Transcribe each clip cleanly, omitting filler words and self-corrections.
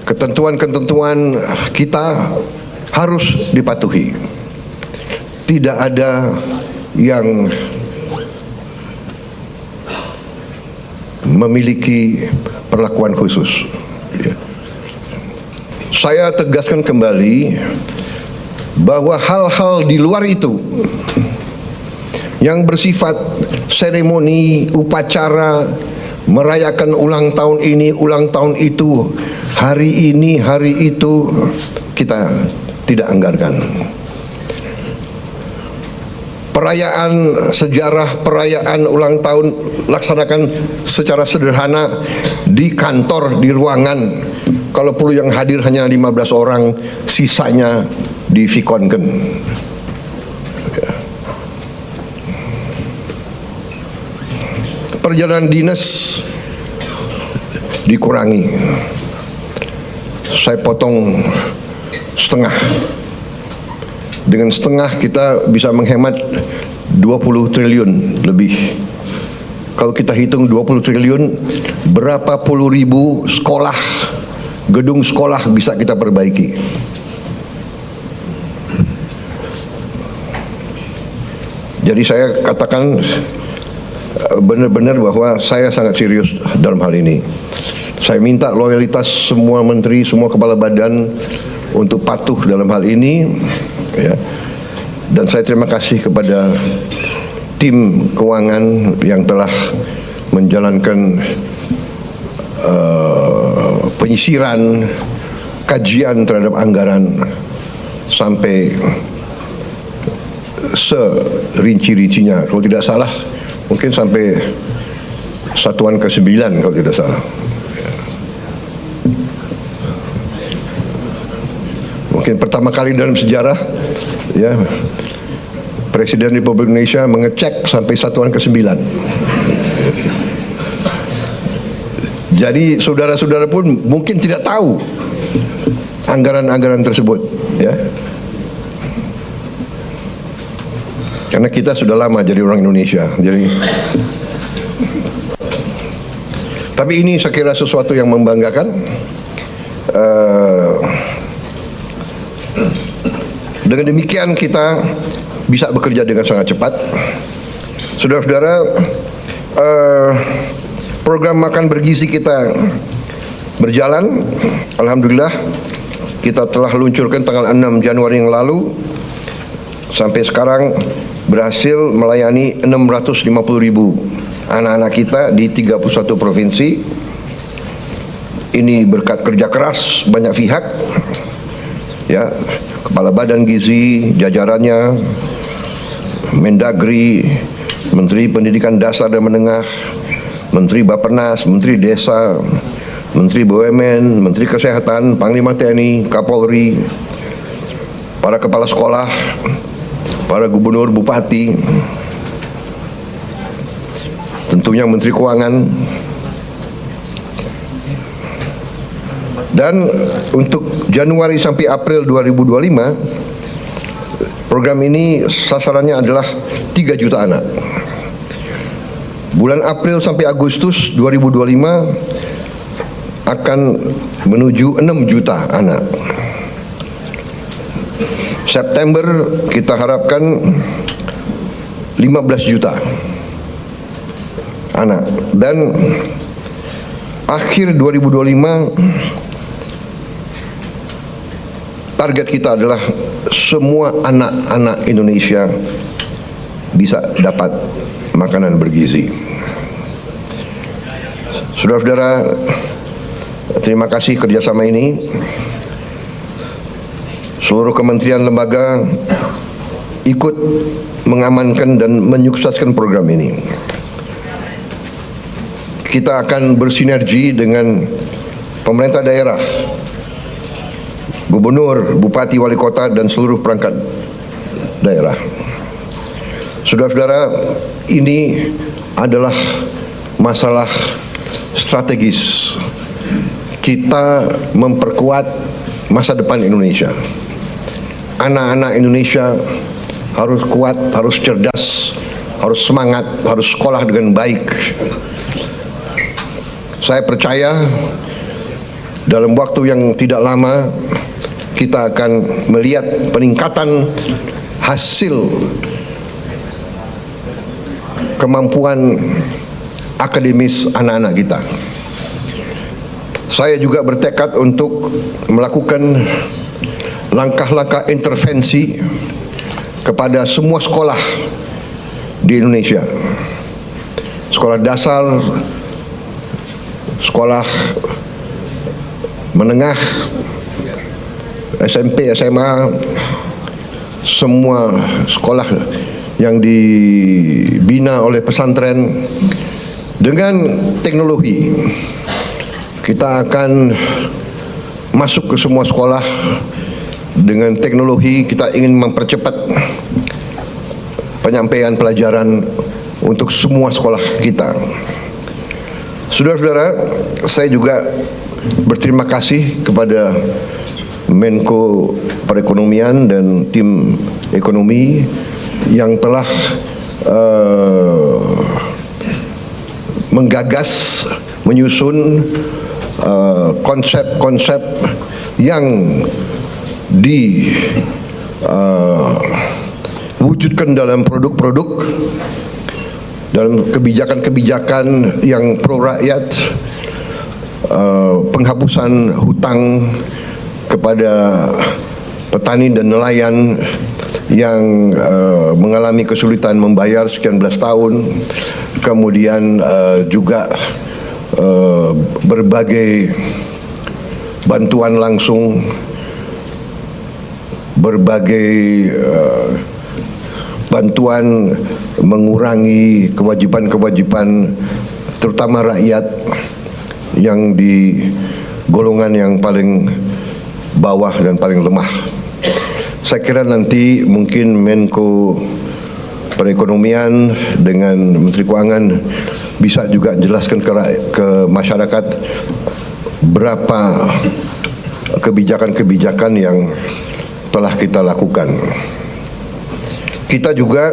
ketentuan-ketentuan kita harus dipatuhi. Tidak ada yang memiliki perlakuan khusus. Saya tegaskan kembali bahwa hal-hal di luar itu yang bersifat seremoni, upacara, merayakan ulang tahun ini, ulang tahun itu, hari ini, hari itu, kita tidak anggarkan. Perayaan sejarah, perayaan ulang tahun laksanakan secara sederhana di kantor, di ruangan. Kalau perlu yang hadir hanya 15 orang, sisanya di Vikonken. Perjalanan dinas dikurangi. Saya potong setengah. Dengan setengah kita bisa menghemat 20 triliun lebih. Kalau kita hitung 20 triliun, berapa puluh ribu sekolah, gedung sekolah bisa kita perbaiki. Jadi saya katakan benar-benar bahwa saya sangat serius dalam hal ini. Saya minta loyalitas semua menteri, semua kepala badan untuk patuh dalam hal ini, ya. Dan saya terima kasih kepada tim keuangan yang telah menjalankan penyisiran, kajian terhadap anggaran sampai serinci-rincinya. Kalau tidak salah, mungkin sampai satuan ke-9 kalau tidak salah. Mungkin pertama kali dalam sejarah, ya, Presiden Republik Indonesia mengecek sampai satuan ke-9. Jadi saudara-saudara pun mungkin tidak tahu anggaran-anggaran tersebut, ya. Karena kita sudah lama jadi orang Indonesia. Jadi, tapi ini saya kira sesuatu yang membanggakan. Dengan demikian kita bisa bekerja dengan sangat cepat. Saudara-saudara, program makan bergizi kita berjalan. Alhamdulillah, kita telah luncurkan tanggal 6 Januari yang lalu. Sampai sekarang berhasil melayani 650.000 anak-anak kita di 31 provinsi. Ini berkat kerja keras banyak pihak, ya, Kepala Badan Gizi, jajarannya, Mendagri, Menteri Pendidikan Dasar dan Menengah, Menteri Bappenas, Menteri Desa, Menteri BUMN, Menteri Kesehatan, Panglima TNI, Kapolri, para kepala sekolah, para gubernur, bupati, tentunya Menteri Keuangan. Dan untuk Januari sampai April 2025, program ini sasarannya adalah 3 juta anak. Bulan April sampai Agustus 2025 akan menuju 6 juta anak. September kita harapkan 15 juta anak. Dan akhir 2025 target kita adalah semua anak-anak Indonesia bisa dapat makanan bergizi. Saudara-saudara, terima kasih kerjasama ini. Seluruh kementerian lembaga ikut mengamankan dan menyukseskan program ini. Kita akan bersinergi dengan pemerintah daerah, gubernur, bupati, wali kota, dan seluruh perangkat daerah. Saudara-saudara, ini adalah masalah strategis. Kita memperkuat masa depan Indonesia. Anak-anak Indonesia harus kuat, harus cerdas, harus semangat, harus sekolah dengan baik. Saya percaya dalam waktu yang tidak lama kita akan melihat peningkatan hasil kemampuan akademis anak-anak kita. Saya juga bertekad untuk melakukan langkah-langkah intervensi kepada semua sekolah di Indonesia. Sekolah dasar, sekolah menengah, SMP, SMA, semua sekolah yang dibina oleh pesantren dengan teknologi. Kita akan masuk ke semua sekolah dengan teknologi. Kita ingin mempercepat penyampaian pelajaran untuk semua sekolah kita. Saudara-saudara, saya juga berterima kasih kepada Menko Perekonomian dan tim ekonomi yang telah menggagas, menyusun konsep-konsep yang diwujudkan dalam produk-produk, dalam kebijakan-kebijakan yang pro rakyat, penghapusan hutang kepada petani dan nelayan yang mengalami kesulitan membayar sekian belas tahun, kemudian juga berbagai bantuan langsung, berbagai bantuan mengurangi kewajiban-kewajiban terutama rakyat yang di golongan yang paling bawah dan paling lemah. Saya kira nanti mungkin Menko Perekonomian dengan Menteri Keuangan bisa juga jelaskan ke masyarakat berapa kebijakan-kebijakan yang telah kita lakukan. Kita juga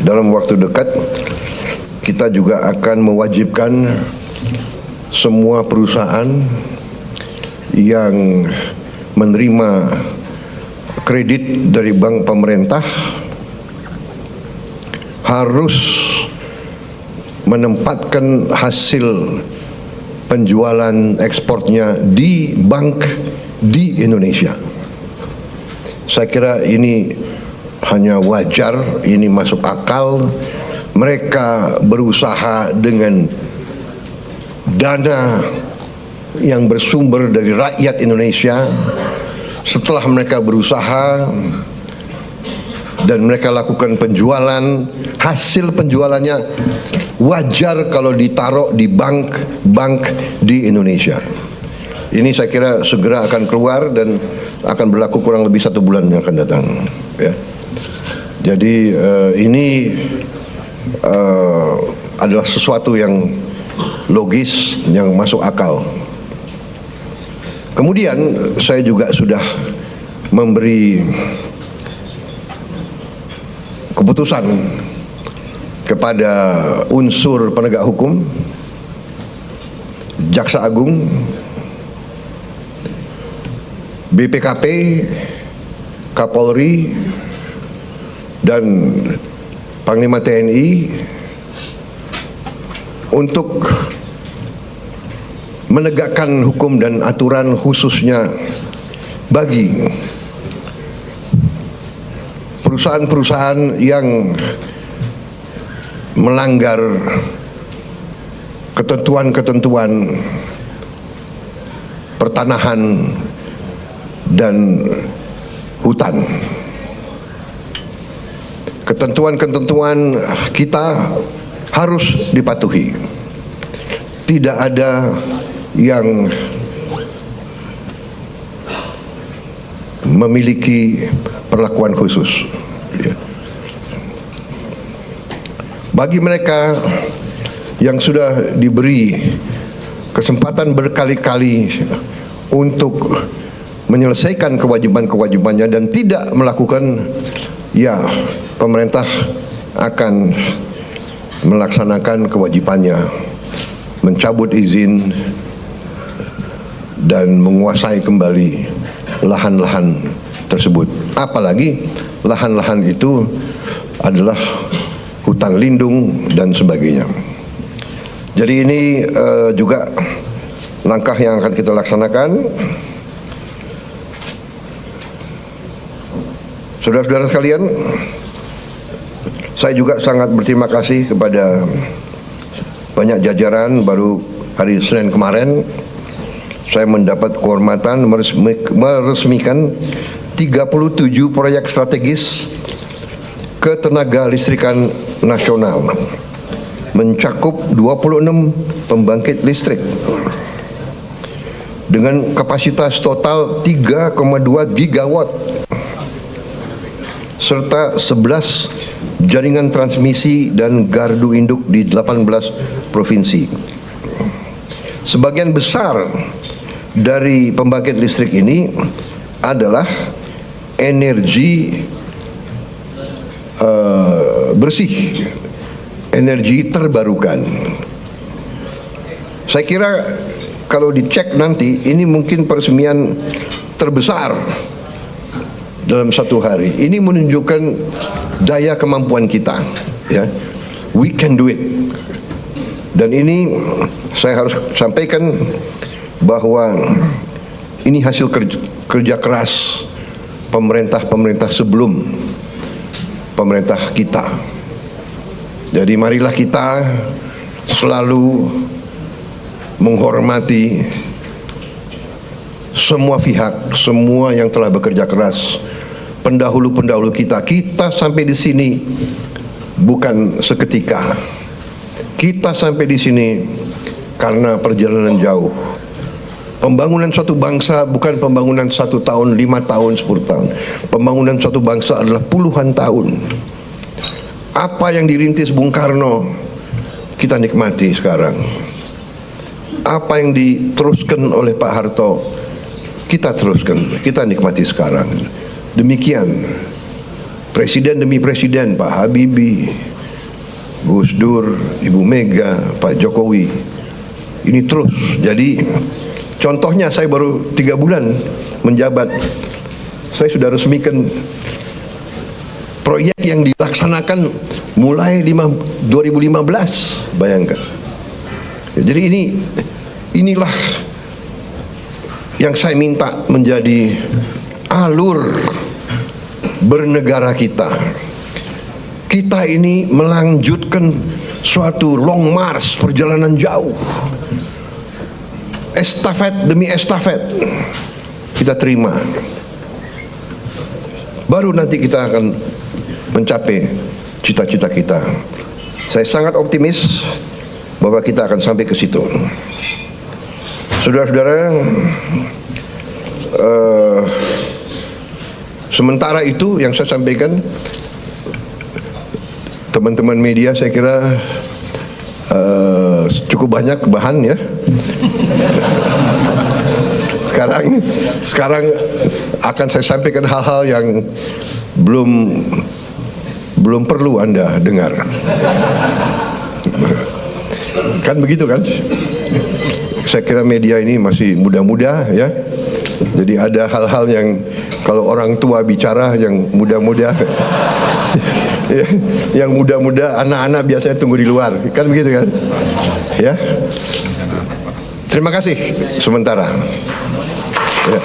dalam waktu dekat kita juga akan mewajibkan semua perusahaan yang menerima kredit dari bank pemerintah harus menempatkan hasil penjualan ekspornya di bank di Indonesia. Saya kira ini hanya wajar, ini masuk akal. Mereka berusaha dengan dana yang bersumber dari rakyat Indonesia. Setelah mereka berusaha dan mereka lakukan penjualan, hasil penjualannya wajar kalau ditaruh di bank di Indonesia. Ini saya kira segera akan keluar dan akan berlaku kurang lebih 1 bulan yang akan datang. Ya. Jadi ini adalah sesuatu yang logis, yang masuk akal. Kemudian saya juga sudah memberi keputusan kepada unsur penegak hukum, Jaksa Agung, BPKP, Kapolri, dan Panglima TNI untuk menegakkan hukum dan aturan khususnya bagi perusahaan-perusahaan yang melanggar ketentuan-ketentuan pertanahan dan hutan. Ketentuan-ketentuan kita harus dipatuhi. Tidak ada yang memiliki perlakuan khusus. Bagi mereka yang sudah diberi kesempatan berkali-kali untuk menyelesaikan kewajiban-kewajibannya dan tidak melakukan, ya pemerintah akan melaksanakan kewajibannya mencabut izin dan menguasai kembali lahan-lahan tersebut. Apalagi lahan-lahan itu adalah hutan lindung dan sebagainya. Jadi ini juga langkah yang akan kita laksanakan. Saudara-saudara sekalian, saya juga sangat berterima kasih kepada banyak jajaran. Baru hari Senin kemarin saya mendapat kehormatan meresmikan 37 proyek strategis ketenaga listrikan nasional, mencakup 26 pembangkit listrik dengan kapasitas total 3,2 gigawatt serta 11 jaringan transmisi dan gardu induk di 18 provinsi. Sebagian besar dari pembangkit listrik ini adalah energi bersih, energi terbarukan. Saya kira kalau dicek nanti, ini mungkin peresmian terbesar dalam satu hari. Ini menunjukkan daya kemampuan kita, ya. We can do it. Dan ini saya harus sampaikan bahwa ini hasil kerja keras pemerintah sebelum pemerintah kita. Jadi marilah kita selalu menghormati semua pihak, semua yang telah bekerja keras, pendahulu-pendahulu kita. Kita sampai di sini bukan seketika. Kita sampai di sini karena perjalanan jauh. Pembangunan suatu bangsa bukan pembangunan 1 tahun, 5 tahun, 10 tahun. Pembangunan suatu bangsa adalah puluhan tahun. Apa yang dirintis Bung Karno, kita nikmati sekarang. Apa yang diteruskan oleh Pak Harto, kita teruskan, kita nikmati sekarang. Demikian presiden demi presiden, Pak Habibie, Gus Dur, Ibu Mega, Pak Jokowi, ini terus. Jadi contohnya saya baru 3 bulan menjabat, saya sudah resmikan proyek yang dilaksanakan mulai 2015, bayangkan. Jadi inilah yang saya minta menjadi alur bernegara kita. Kita ini melanjutkan suatu long march, perjalanan jauh, estafet demi estafet kita terima. Baru nanti kita akan mencapai cita-cita kita. Saya sangat optimis bahwa kita akan sampai ke situ. Saudara-saudara, sementara itu yang saya sampaikan, teman-teman media saya kira cukup banyak bahan, ya. Sekarang akan saya sampaikan hal-hal yang belum perlu Anda dengar. Kan begitu kan? Saya kira media ini masih muda-muda, ya. Jadi ada hal-hal yang kalau orang tua bicara yang muda-muda yang muda-muda, anak-anak biasanya tunggu di luar. Kan begitu kan? Ya. Terima kasih sementara. Ya.